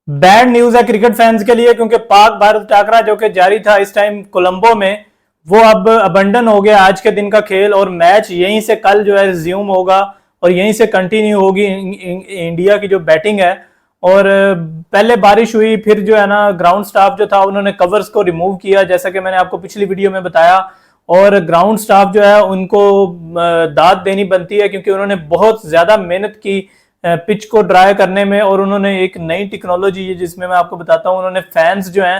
Bad news है cricket fans के लिए, क्योंकि पाक भारत टाकरा जो कि जारी था इस टाइम कोलंबो में, वो अब अबंडन हो गया आज के दिन का खेल। और मैच यहीं से कल जो है रिज्यूम होगा और यहीं से कंटिन्यू होगी इंडिया की जो बैटिंग है। और पहले बारिश हुई, फिर जो है ना ग्राउंड स्टाफ जो था उन्होंने कवर्स को रिमूव किया, जैसा कि मैंने आपको पिछली वीडियो में बताया। और ग्राउंड स्टाफ जो है उनको दाद देनी बनती है, क्योंकि उन्होंने बहुत ज्यादा मेहनत की पिच को ड्राई करने में। और उन्होंने एक नई टेक्नोलॉजी है जिसमें मैं आपको बताता हूँ, उन्होंने फैंस जो हैं,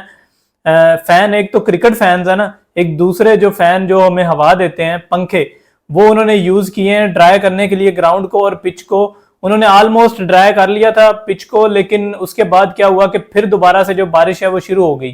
फैन एक तो क्रिकेट फैंस है ना, एक दूसरे जो फैन जो हमें हवा देते हैं पंखे, वो उन्होंने यूज किए हैं ड्राई करने के लिए ग्राउंड को और पिच को। उन्होंने ऑलमोस्ट ड्राई कर लिया था पिच को, लेकिन उसके बाद क्या हुआ कि फिर दोबारा से जो बारिश है वो शुरू हो गई।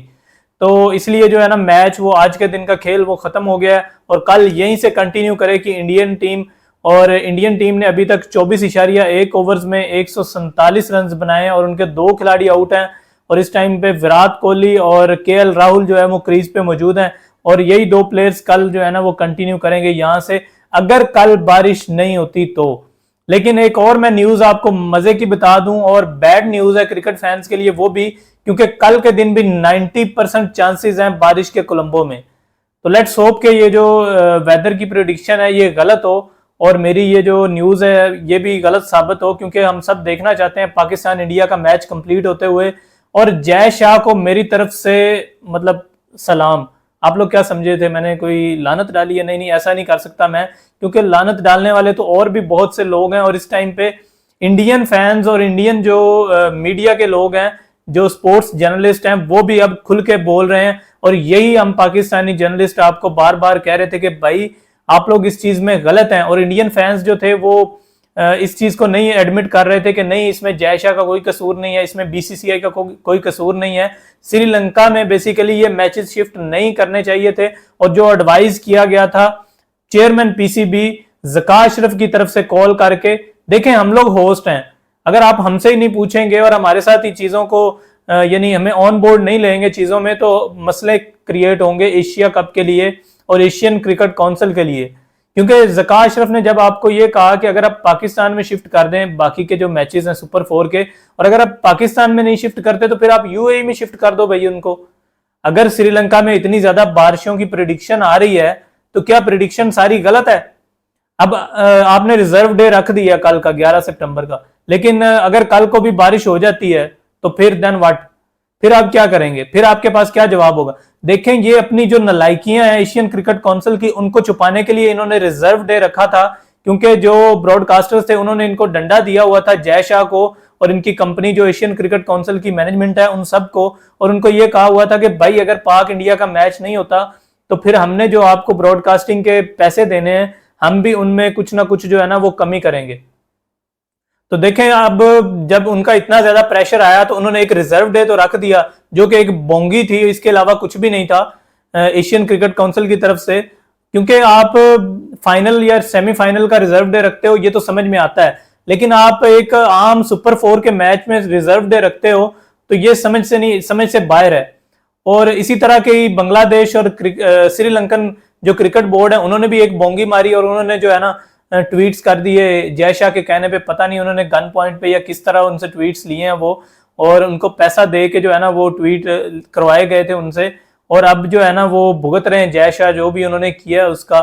तो इसलिए जो है ना मैच वो आज के दिन का खेल वो खत्म हो गया है और कल यहीं से कंटिन्यू करे कि इंडियन टीम। और इंडियन टीम ने अभी तक 24.1 ओवर्स में 147 रन बनाए हैं और उनके 2 खिलाड़ी आउट हैं। और इस टाइम पे विराट कोहली और केएल राहुल जो है वो क्रीज पे मौजूद हैं और यही 2 प्लेयर्स कल जो है ना वो कंटिन्यू करेंगे यहां से, अगर कल बारिश नहीं होती तो। लेकिन एक और मैं न्यूज आपको मजे की बता दूं, और बैड न्यूज है क्रिकेट फैंस के लिए वो भी, क्योंकि कल के दिन भी 90% चांसेस हैं बारिश के कोलंबो में। तो लेट्स होप के ये जो वेदर की प्रेडिक्शन है ये गलत हो और मेरी ये जो न्यूज है ये भी गलत साबित हो, क्योंकि हम सब देखना चाहते हैं पाकिस्तान इंडिया का मैच कंप्लीट होते हुए। और जय शाह को मेरी तरफ से मतलब सलाम। आप लोग क्या समझे थे मैंने कोई लानत डाली है? नहीं नहीं, ऐसा नहीं कर सकता मैं, क्योंकि लानत डालने वाले तो और भी बहुत से लोग हैं। और इस टाइम पे इंडियन फैंस और इंडियन जो मीडिया के लोग हैं, जो स्पोर्ट्स जर्नलिस्ट हैं, वो भी अब खुल के बोल रहे हैं। और यही हम पाकिस्तानी जर्नलिस्ट आपको बार बार कह रहे थे कि भाई आप लोग इस चीज में गलत हैं। और इंडियन फैंस जो थे वो इस चीज को नहीं एडमिट कर रहे थे कि नहीं इसमें जय शाह का कोई कसूर नहीं है, इसमें बीसीसीआई का कोई कसूर नहीं है। श्रीलंका में बेसिकली ये मैचेस शिफ्ट नहीं करने चाहिए थे। और जो एडवाइस किया गया था चेयरमैन पीसीबी ज़का अशरफ की तरफ से कॉल करके, देखें हम लोग होस्ट हैं, अगर आप हमसे ही नहीं पूछेंगे और हमारे साथ ही चीजों को यानी हमें ऑन बोर्ड नहीं लेंगे चीजों में, तो मसले क्रिएट होंगे एशिया कप के लिए और एशियन क्रिकेट काउंसिल के लिए। क्योंकि ज़का अशरफ ने जब आपको ये कहा कि अगर आप पाकिस्तान में शिफ्ट कर दें बाकी के जो मैचेस हैं सुपर 4 के, और अगर आप पाकिस्तान में नहीं शिफ्ट करते तो फिर आप यूएई में शिफ्ट कर दो भाई उनको। अगर श्रीलंका में इतनी ज्यादा बारिशों की प्रिडिक्शन आ रही है तो क्या प्रिडिक्शन सारी गलत है? अब आपने रिजर्व डे रख दिया कल का 11 सितंबर का, लेकिन अगर कल को भी बारिश हो जाती है तो फिर देन व्हाट? फिर आप क्या करेंगे? फिर आपके पास क्या जवाब होगा? देखें ये अपनी जो नलायकियां हैं एशियन क्रिकेट काउंसिल की, उनको छुपाने के लिए इन्होंने रिजर्व डे रखा था, क्योंकि जो ब्रॉडकास्टर्स थे उन्होंने इनको डंडा दिया हुआ था जय शाह को और इनकी कंपनी जो एशियन क्रिकेट काउंसिल की मैनेजमेंट है उन सबको। और उनको ये कहा हुआ था कि भाई अगर पाक इंडिया का मैच नहीं होता तो फिर हमने जो आपको ब्रॉडकास्टिंग के पैसे देने हैं हम भी उनमें कुछ ना कुछ जो है ना वो कमी करेंगे। तो देखें अब जब उनका इतना ज्यादा प्रेशर आया तो उन्होंने एक रिजर्व डे तो रख दिया जो कि एक बोंगी थी, इसके अलावा कुछ भी नहीं था एशियन क्रिकेट काउंसिल की तरफ से। क्योंकि आप फाइनल या सेमीफाइनल का रिजर्व डे रखते हो ये तो समझ में आता है, लेकिन आप एक आम सुपर 4 के मैच में रिजर्व डे रखते हो तो ये समझ से बाहर है। और इसी तरह के बांग्लादेश और श्रीलंकन जो क्रिकेट बोर्ड है उन्होंने भी एक बोंगी मारी और उन्होंने जो है ना ट्वीट्स कर दिए जय शाह के कहने पे, पता नहीं उन्होंने गन पॉइंट पे या किस तरह उनसे ट्वीट्स लिए हैं वो, और उनको पैसा दे के जो है ना वो ट्वीट करवाए गए थे उनसे। और अब जो है ना वो भुगत रहे हैं जय शाह जो भी उन्होंने किया उसका।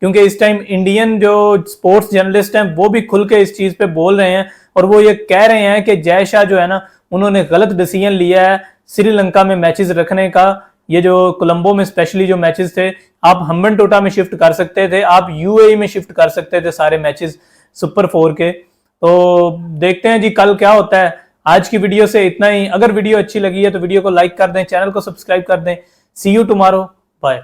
क्योंकि इस टाइम इंडियन जो स्पोर्ट्स जर्नलिस्ट हैं वो भी खुल के इस चीज पे बोल रहे हैं और वो ये कह रहे हैं कि जय शाह जो है ना उन्होंने गलत डिसीजन लिया है श्रीलंका में मैचेस रखने का। ये जो कोलंबो में स्पेशली जो मैचेस थे आप हम्बनटोटा में शिफ्ट कर सकते थे, आप यूएई में शिफ्ट कर सकते थे सारे मैचेस सुपर 4 के। तो देखते हैं जी कल क्या होता है। आज की वीडियो से इतना ही। अगर वीडियो अच्छी लगी है तो वीडियो को लाइक कर दें, चैनल को सब्सक्राइब कर दें। सी यू टुमारो, बाय।